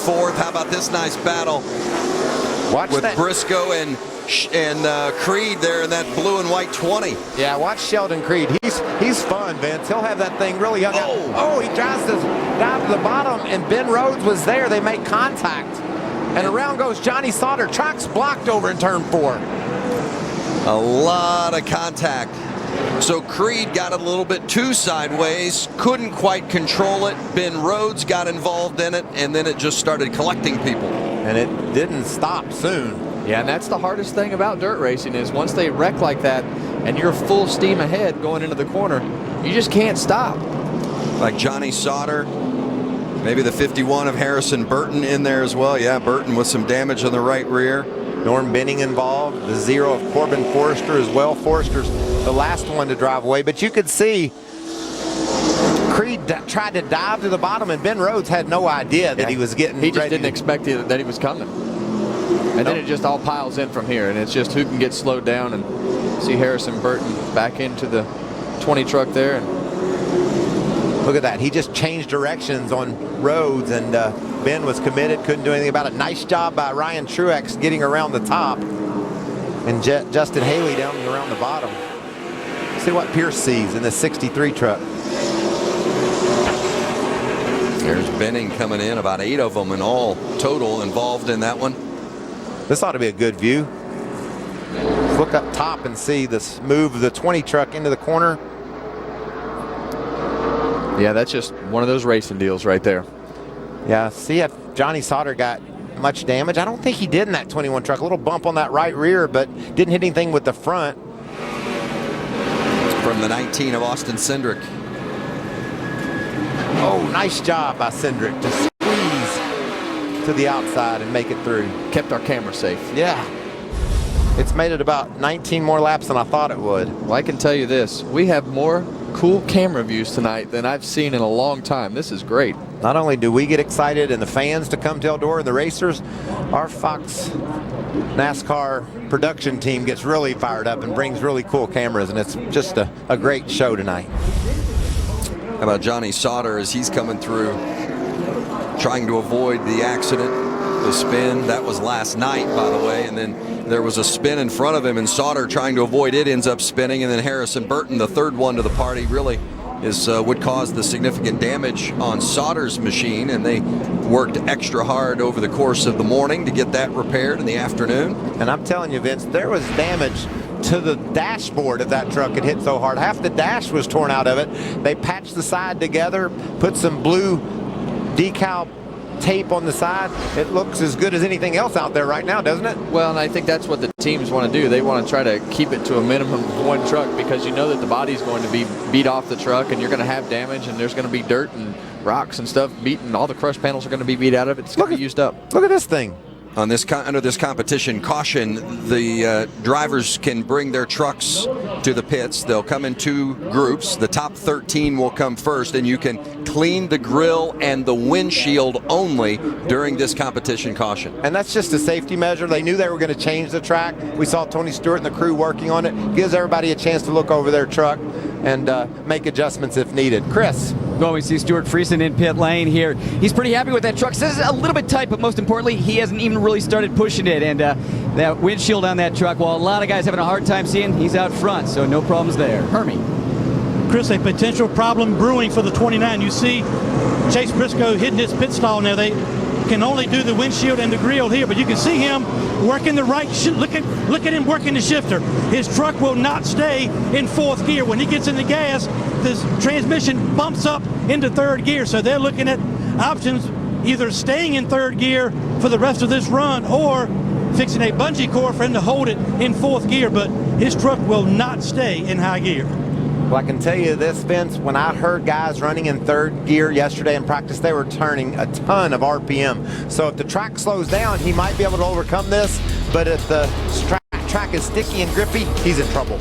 fourth. How about this nice battle with Briscoe and Creed there in that blue and white 20. Yeah, watch Sheldon Creed. He's fun, Vince. He'll have that thing really hung out. Oh, he tries to dive to the bottom, and Ben Rhodes was there. They make contact. And around goes Johnny Sauter. Track's blocked over in turn 4. A lot of contact. So Creed got a little bit too sideways, couldn't quite control it. Ben Rhodes got involved in it, and then it just started collecting people. And it didn't stop soon. Yeah, and that's the hardest thing about dirt racing is once they wreck like that and you're full steam ahead going into the corner, you just can't stop. Like Johnny Sauter, maybe the 51 of Harrison Burton in there as well. Yeah, Burton with some damage on the right rear. Norm Benning involved, the 0 of Corbin Forrester as well. Forrester's the last one to drive away, but you could see Creed tried to dive to the bottom, and Ben Rhodes had no idea that he was getting He just didn't expect that he was coming. And then it just all piles in from here, and it's just who can get slowed down. And see Harrison Burton back into the 20 truck there. And look at that. He just changed directions on Rhodes, and Ben was committed, couldn't do anything about it. Nice job by Ryan Truex getting around the top, and Justin Haley down around the bottom. See what Pierce sees in the 63 truck. There's Benning coming in, about 8 of them in all total involved in that one. This ought to be a good view. Let's look up top and see this move of the 20 truck into the corner. Yeah, that's just one of those racing deals right there. Yeah, see if Johnny Sauter got much damage. I don't think he did in that 21 truck. A little bump on that right rear, but didn't hit anything with the front. From the 19 of Austin Cindric. Oh, nice job by Cindric to squeeze to the outside and make it through. Kept our camera safe. Yeah. It's made it about 19 more laps than I thought it would. Well, I can tell you this. We have more cool camera views tonight than I've seen in a long time. This is great. Not only do we get excited and the fans to come to Eldora and the racers, our Fox NASCAR production team gets really fired up and brings really cool cameras, and it's just a great show tonight. How about Johnny Sauter as he's coming through, trying to avoid the accident, the spin. That was last night, by the way, and then there was a spin in front of him, and Sauter trying to avoid it ends up spinning, and then Harrison Burton, the third one to the party, really would cause the significant damage on Sauter's machine, and they worked extra hard over the course of the morning to get that repaired in the afternoon. And I'm telling you, Vince, there was damage to the dashboard of that truck. It hit so hard. Half the dash was torn out of it. They patched the side together, put some blue decal tape on the side. It looks as good as anything else out there right now, doesn't it? Well, and I think that's what the teams want to do. They want to try to keep it to a minimum of one truck, because you know that the body's going to be beat off the truck, and you're going to have damage, and there's going to be dirt and rocks and stuff beaten. All the crush panels are going to be beat out of it. It's going to be used up. Look at this thing. On this under this competition caution, the drivers can bring their trucks to the pits. They'll come in 2 groups. The top 13 will come first, and you can clean the grill and the windshield only during this competition caution. And that's just a safety measure. They knew they were going to change the track. We saw Tony Stewart and the crew working on it. Gives everybody a chance to look over their truck and make adjustments if needed. Chris. Well, we see Stuart Friesen in pit lane here. He's pretty happy with that truck. Says it's a little bit tight, but most importantly, he hasn't even really started pushing it. And that windshield on that truck, while a lot of guys having a hard time seeing, he's out front, so no problems there. Hermie. Chris, a potential problem brewing for the 29. You see Chase Briscoe hitting his pit stall now. They can only do the windshield and the grill here, but you can see him working the right. Look at him working the shifter. His truck will not stay in 4th gear. When he gets in the gas, the transmission bumps up into 3rd gear. So they're looking at options, either staying in 3rd gear for the rest of this run or fixing a bungee cord for him to hold it in 4th gear. But his truck will not stay in high gear. Well, I can tell you this, Vince, when I heard guys running in 3rd gear yesterday in practice, they were turning a ton of RPM. So if the track slows down, he might be able to overcome this, but if the track is sticky and grippy, he's in trouble.